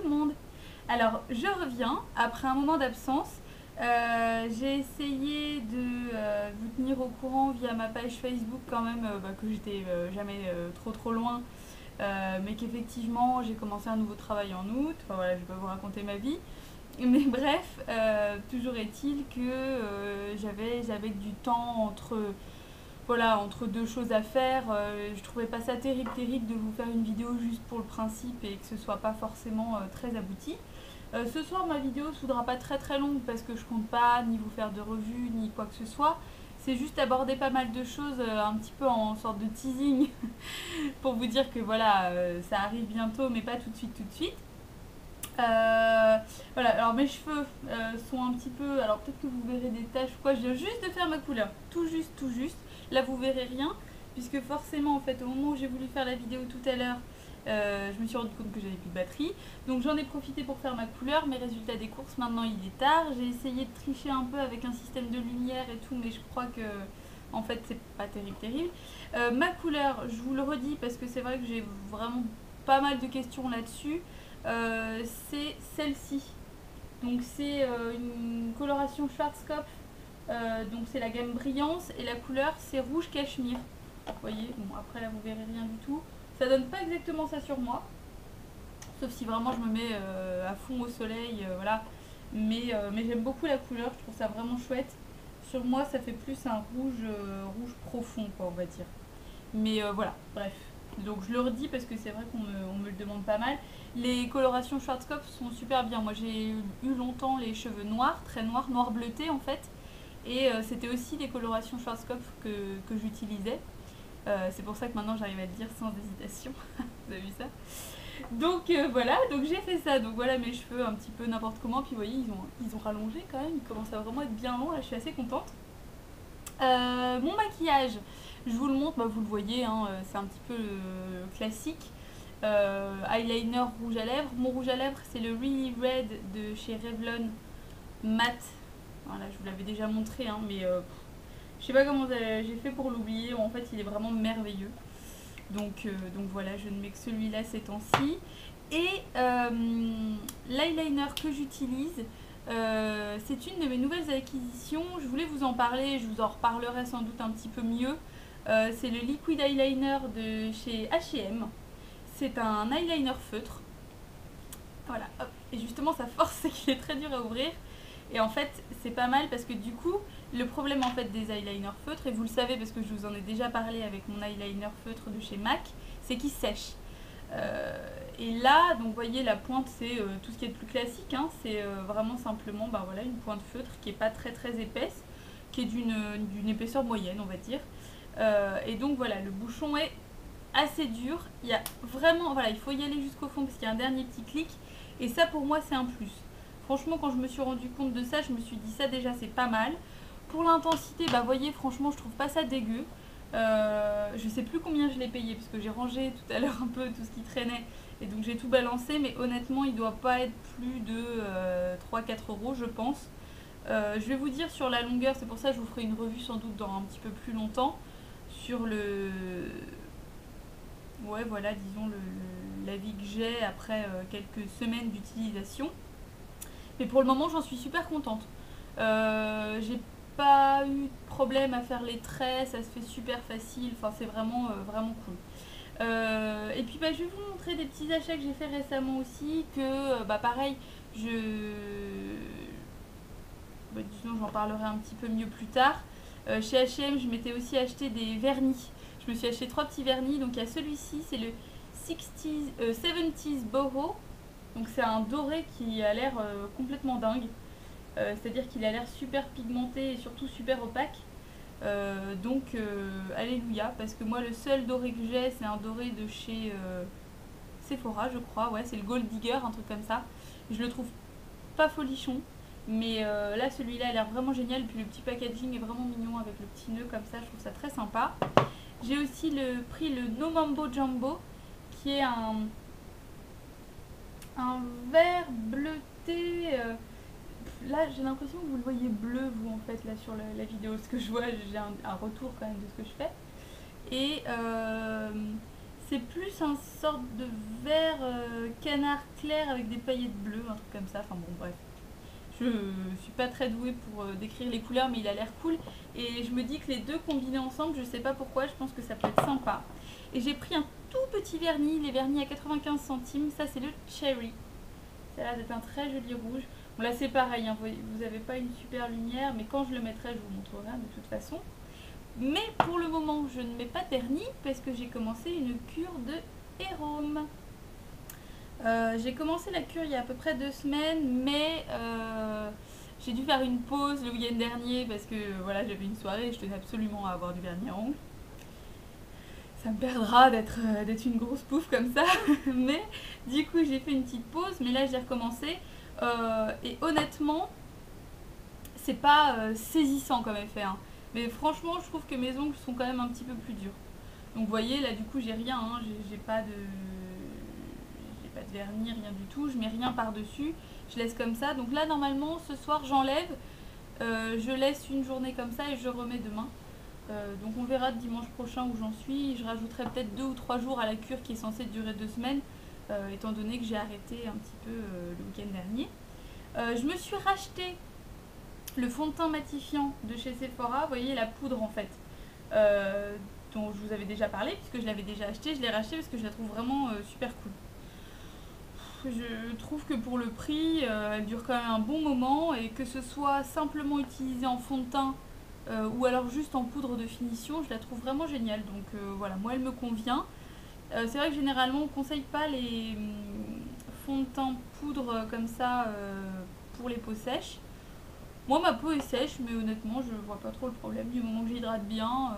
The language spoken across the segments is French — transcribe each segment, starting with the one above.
le monde. Alors je reviens après un moment d'absence. J'ai essayé de vous tenir au courant via ma page Facebook quand même, que j'étais jamais trop loin, mais qu'effectivement j'ai commencé un nouveau travail en août. Enfin voilà, je vais pas vous raconter ma vie. Mais bref, toujours est-il que j'avais du temps entre deux choses à faire. Je trouvais pas ça terrible de vous faire une vidéo juste pour le principe et que ce soit pas forcément très abouti. Ce soir, ma vidéo ne sera pas très longue parce que je compte pas ni vous faire de revue ni quoi que ce soit. C'est juste aborder pas mal de choses un petit peu en sorte de teasing pour vous dire que voilà, ça arrive bientôt mais pas tout de suite. Voilà, alors mes cheveux sont un petit peu. Alors peut-être que vous verrez des taches ou quoi. Je viens juste de faire ma couleur. Tout juste. Là, vous verrez rien. Puisque forcément, en fait, au moment où j'ai voulu faire la vidéo tout à l'heure, je me suis rendu compte que j'avais plus de batterie. Donc j'en ai profité pour faire ma couleur. Mes résultats des courses, maintenant il est tard. J'ai essayé de tricher un peu avec un système de lumière et tout. Mais je crois que. En fait, c'est pas terrible. Ma couleur, je vous le redis parce que c'est vrai que j'ai vraiment pas mal de questions là-dessus. C'est celle-ci. Donc c'est une coloration Schwarzkopf. Donc c'est la gamme Brillance et la couleur c'est rouge cachemire. Vous voyez, bon après là vous verrez rien du tout. Ça donne pas exactement ça sur moi. Sauf si vraiment je me mets à fond au soleil, voilà. Mais j'aime beaucoup la couleur, je trouve ça vraiment chouette. Sur moi ça fait plus un rouge profond quoi on va dire. Mais voilà, bref. Donc je le redis parce que c'est vrai qu'on me le demande pas mal. Les colorations Schwarzkopf sont super bien. Moi j'ai eu longtemps les cheveux noirs, très noirs, noir bleuté en fait. Et c'était aussi des colorations Schwarzkopf que j'utilisais. C'est pour ça que maintenant j'arrive à le dire sans hésitation. Vous avez vu ça? Donc voilà, donc j'ai fait ça. Donc voilà mes cheveux un petit peu n'importe comment. Puis vous voyez, ils ont rallongé quand même. Ils commencent à vraiment être bien longs. Là je suis assez contente. Mon maquillage, je vous le montre, vous le voyez, hein, c'est un petit peu classique. Eyeliner, rouge à lèvres. Mon rouge à lèvres, c'est le Really Red de chez Revlon Matte. Voilà, je vous l'avais déjà montré, hein, mais je sais pas comment j'ai fait pour l'oublier. En fait, il est vraiment merveilleux. Donc voilà, je ne mets que celui-là ces temps-ci. Et l'eyeliner que j'utilise, c'est une de mes nouvelles acquisitions. Je voulais vous en parler, je vous en reparlerai sans doute un petit peu mieux. C'est le Liquid Eyeliner de chez H&M. C'est un eyeliner feutre. Voilà, hop. Et justement, sa force, c'est qu'il est très dur à ouvrir. Et en fait, c'est pas mal parce que du coup, le problème en fait des eyeliners feutres, et vous le savez parce que je vous en ai déjà parlé avec mon eyeliner feutre de chez MAC, c'est qu'il sèche. Et là, donc vous voyez, la pointe, c'est tout ce qui est de plus classique, hein, c'est vraiment simplement voilà, une pointe feutre qui n'est pas très épaisse, qui est d'une épaisseur moyenne, on va dire. Et donc voilà, le bouchon est assez dur. Il y a vraiment, voilà, il faut y aller jusqu'au fond parce qu'il y a un dernier petit clic. Et ça, pour moi, c'est un plus. Franchement, quand je me suis rendu compte de ça, je me suis dit ça déjà, c'est pas mal. Pour l'intensité, voyez, franchement, je trouve pas ça dégueu. Je sais plus combien je l'ai payé parce que j'ai rangé tout à l'heure un peu tout ce qui traînait et donc j'ai tout balancé, mais honnêtement il doit pas être plus de 3-4 euros je pense. Je vais vous dire sur la longueur, c'est pour ça que je vous ferai une revue sans doute dans un petit peu plus longtemps sur ouais voilà, disons l'avis que j'ai après quelques semaines d'utilisation. Mais pour le moment j'en suis super contente. J'ai pas eu de problème à faire les traits, ça se fait super facile, enfin c'est vraiment cool. Et puis je vais vous montrer des petits achats que j'ai fait récemment aussi, que pareil, disons j'en parlerai un petit peu mieux plus tard. Chez H&M, je m'étais aussi acheté des vernis. Je me suis acheté 3 petits vernis, donc il y a celui-ci, c'est le 70s Boho. Donc c'est un doré qui a l'air complètement dingue. C'est-à-dire qu'il a l'air super pigmenté et surtout super opaque. Alléluia, parce que moi le seul doré que j'ai c'est un doré de chez Sephora je crois, ouais c'est le Gold Digger, un truc comme ça. Je le trouve pas folichon, mais là celui-là a l'air vraiment génial, puis le petit packaging est vraiment mignon avec le petit nœud comme ça, je trouve ça très sympa. J'ai aussi pris le No Mambo Jumbo qui est un vert bleuté. Là j'ai l'impression que vous le voyez bleu vous en fait là sur la vidéo, ce que je vois, j'ai un retour quand même de ce que je fais. Et C'est plus un sorte de vert canard clair avec des paillettes bleues, un truc comme ça. Enfin bon, bref. Je suis pas très douée pour décrire les couleurs, mais il a l'air cool. Et je me dis que les deux combinés ensemble, je sais pas pourquoi, je pense que ça peut être sympa. Et j'ai pris un tout petit vernis, les vernis à 95 centimes. Ça, c'est le Cherry. Ça a l'air d'être un très joli rouge. Bon, là, c'est pareil, hein, vous n'avez pas une super lumière, mais quand je le mettrai, je vous montrerai de toute façon. Mais pour le moment, je ne mets pas de vernis parce que j'ai commencé une cure de Hérôme. J'ai commencé la cure il y a à peu près 2 semaines, mais j'ai dû faire une pause le week-end dernier parce que voilà, j'avais une soirée et je tenais absolument à avoir du vernis à ongles. Ça me perdra d'être une grosse pouffe comme ça, mais du coup j'ai fait une petite pause, mais là j'ai recommencé et honnêtement, c'est pas saisissant comme effet, hein. Mais franchement, je trouve que mes ongles sont quand même un petit peu plus durs. Donc vous voyez, là du coup j'ai rien, hein, j'ai pas de vernis, rien du tout, je mets rien par dessus, je laisse comme ça. Donc là normalement ce soir j'enlève, je laisse une journée comme ça et je remets demain. Donc on verra dimanche prochain où j'en suis. Je rajouterai peut-être 2 ou 3 jours à la cure qui est censée durer 2 semaines, étant donné que j'ai arrêté un petit peu le week-end dernier. Je me suis racheté le fond de teint matifiant de chez Sephora, vous voyez la poudre en fait, dont je vous avais déjà parlé puisque je l'avais déjà acheté. Je l'ai racheté parce que je la trouve vraiment super cool. Je trouve que pour le prix, elle dure quand même un bon moment, et que ce soit simplement utilisée en fond de teint ou alors juste en poudre de finition, je la trouve vraiment géniale. Donc voilà, moi elle me convient. C'est vrai que généralement on ne conseille pas les fonds de teint poudre comme ça pour les peaux sèches. Moi ma peau est sèche, mais honnêtement je vois pas trop le problème. Du moment que j'hydrate bien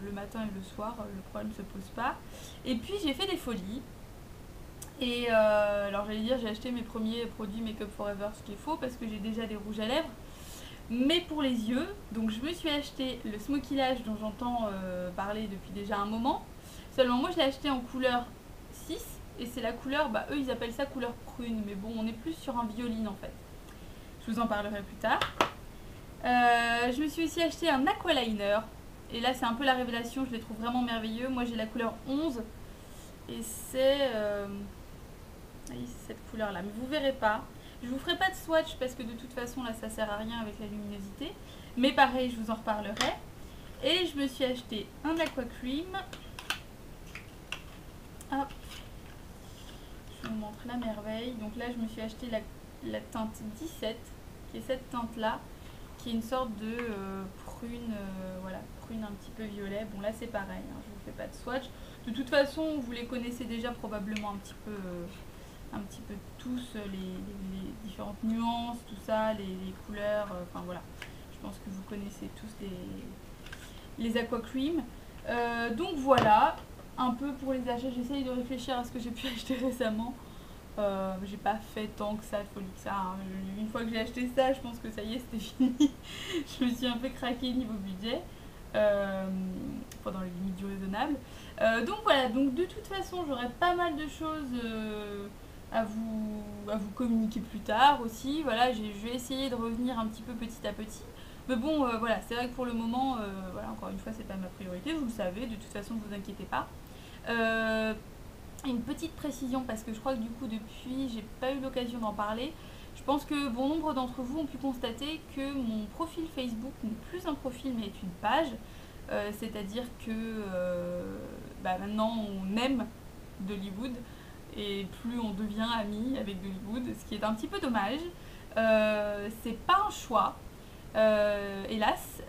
le matin et le soir, le problème ne se pose pas. Et puis j'ai fait des folies. Et alors j'allais dire, j'ai acheté mes premiers produits Make Up Forever, ce qui est faux parce que j'ai déjà des rouges à lèvres. Mais pour les yeux, donc je me suis acheté le Smoky Lash dont j'entends parler depuis déjà un moment. Seulement moi je l'ai acheté en couleur 6 et c'est la couleur, bah eux ils appellent ça couleur prune, mais bon on est plus sur un violine en fait. Je vous en parlerai plus tard. Je me suis aussi acheté un aqualiner et là c'est un peu la révélation, je les trouve vraiment merveilleux. Moi j'ai la couleur 11 et c'est cette couleur là, mais vous verrez pas. Je vous ferai pas de swatch parce que de toute façon là ça sert à rien avec la luminosité, mais pareil je vous en reparlerai. Et je me suis acheté un aqua cream. Hop, je vous montre la merveille. Donc là je me suis acheté la teinte 17 qui est cette teinte là, qui est une sorte de prune, voilà, prune un petit peu violet. Bon là c'est pareil, hein, je vous fais pas de swatch. De toute façon vous les connaissez déjà probablement un petit peu tous les différentes nuances, tout ça, les couleurs, enfin voilà. Je pense que vous connaissez tous les aqua cream. Donc voilà, un peu pour les achats. J'essaye de réfléchir à ce que j'ai pu acheter récemment. J'ai pas fait tant que ça de folie que ça, hein. Une fois que j'ai acheté ça, je pense que ça y est, c'était fini. Je me suis un peu craqué niveau budget, pendant les limites du raisonnable. Donc voilà, donc de toute façon j'aurai pas mal de choses à vous communiquer plus tard aussi. Voilà, je vais essayer de revenir un petit peu petit à petit. Mais bon, voilà, c'est vrai que pour le moment, voilà, encore une fois, c'est pas ma priorité, vous le savez, de toute façon, ne vous inquiétez pas. Une petite précision, parce que je crois que du coup, depuis, j'ai pas eu l'occasion d'en parler. Je pense que bon nombre d'entre vous ont pu constater que mon profil Facebook n'est plus un profil, mais est une page. C'est-à-dire que maintenant, on aime Dollywood et plus on devient ami avec Dollywood, ce qui est un petit peu dommage. C'est pas un choix, hélas.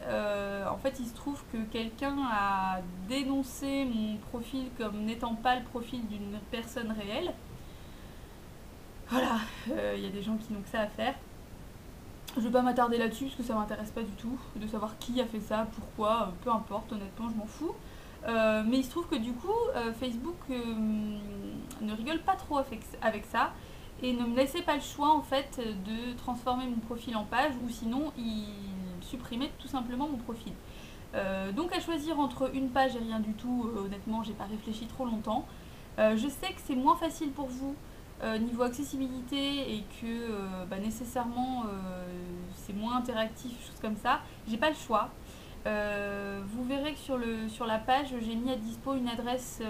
En fait il se trouve que quelqu'un a dénoncé mon profil comme n'étant pas le profil d'une personne réelle. Voilà, il y a des gens qui n'ont que ça à faire. Je vais pas m'attarder là-dessus parce que ça m'intéresse pas du tout de savoir qui a fait ça, pourquoi, peu importe, honnêtement je m'en fous. Mais il se trouve que du coup Facebook ne rigole pas trop avec ça et ne me laissait pas le choix en fait de transformer mon profil en page, ou sinon il supprimait tout simplement mon profil. Donc à choisir entre une page et rien du tout, honnêtement j'ai pas réfléchi trop longtemps. Je sais que c'est moins facile pour vous niveau accessibilité et que nécessairement c'est moins interactif, choses comme ça. J'ai pas le choix. Vous verrez que sur la page, j'ai mis à dispo une adresse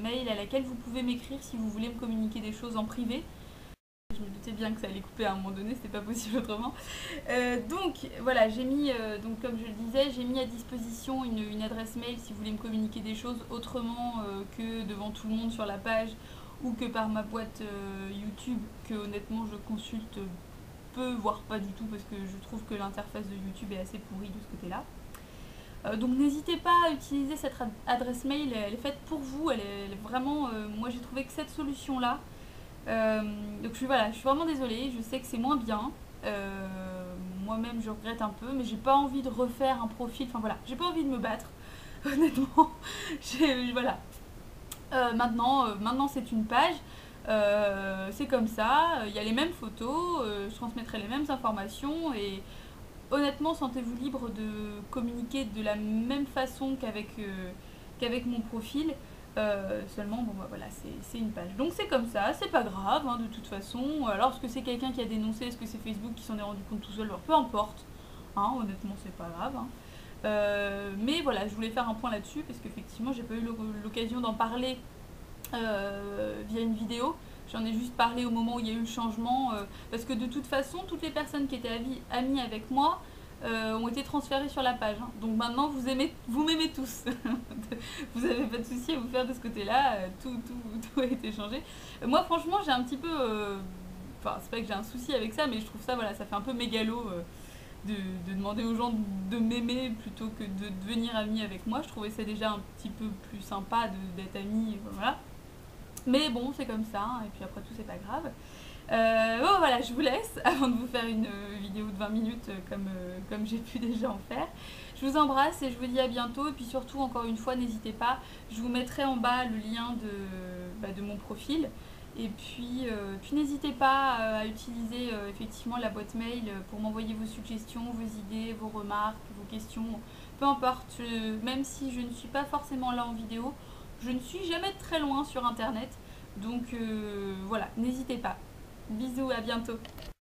mail à laquelle vous pouvez m'écrire si vous voulez me communiquer des choses en privé. Je me doutais bien que ça allait couper à un moment donné, c'était pas possible autrement. Donc voilà, j'ai mis, donc comme je le disais, j'ai mis à disposition une adresse mail si vous voulez me communiquer des choses autrement que devant tout le monde sur la page ou que par ma boîte YouTube, que honnêtement je consulte peu, voire pas du tout, parce que je trouve que l'interface de YouTube est assez pourrie de ce côté-là. Donc n'hésitez pas à utiliser cette adresse mail, elle est faite pour vous, elle est vraiment, moi j'ai trouvé que cette solution-là, donc je suis vraiment désolée, je sais que c'est moins bien, moi-même je regrette un peu, mais j'ai pas envie de refaire un profil, enfin voilà, j'ai pas envie de me battre, honnêtement, voilà. Maintenant c'est une page, c'est comme ça, il y a les mêmes photos, je transmettrai les mêmes informations et honnêtement, sentez-vous libre de communiquer de la même façon qu'avec mon profil. Seulement, bon bah voilà, c'est une page. Donc c'est comme ça, c'est pas grave hein, de toute façon. Alors est-ce que c'est quelqu'un qui a dénoncé, est-ce que c'est Facebook qui s'en est rendu compte tout seul, alors, peu importe. Hein, honnêtement, c'est pas grave. Hein. Mais voilà, je voulais faire un point là-dessus parce qu'effectivement, j'ai pas eu l'occasion d'en parler via une vidéo. J'en ai juste parlé au moment où il y a eu le changement, parce que de toute façon, toutes les personnes qui étaient amies avec moi ont été transférées sur la page. Hein. Donc maintenant, vous m'aimez tous. Vous n'avez pas de souci à vous faire de ce côté-là, tout a été changé. Moi, franchement, j'ai un petit peu... Enfin, c'est pas que j'ai un souci avec ça, mais je trouve ça, voilà, ça fait un peu mégalo de demander aux gens de m'aimer plutôt que de devenir amis avec moi. Je trouvais ça déjà un petit peu plus sympa d'être amis, voilà. Mais bon, c'est comme ça, hein, et puis après tout, c'est pas grave. Bon, voilà, je vous laisse avant de vous faire une vidéo de 20 minutes comme j'ai pu déjà en faire. Je vous embrasse et je vous dis à bientôt. Et puis surtout, encore une fois, n'hésitez pas, je vous mettrai en bas le lien de mon profil. Et puis n'hésitez pas à utiliser effectivement la boîte mail pour m'envoyer vos suggestions, vos idées, vos remarques, vos questions. Peu importe, même si je ne suis pas forcément là en vidéo, je ne suis jamais très loin sur internet. Donc voilà, n'hésitez pas. Bisous, à bientôt.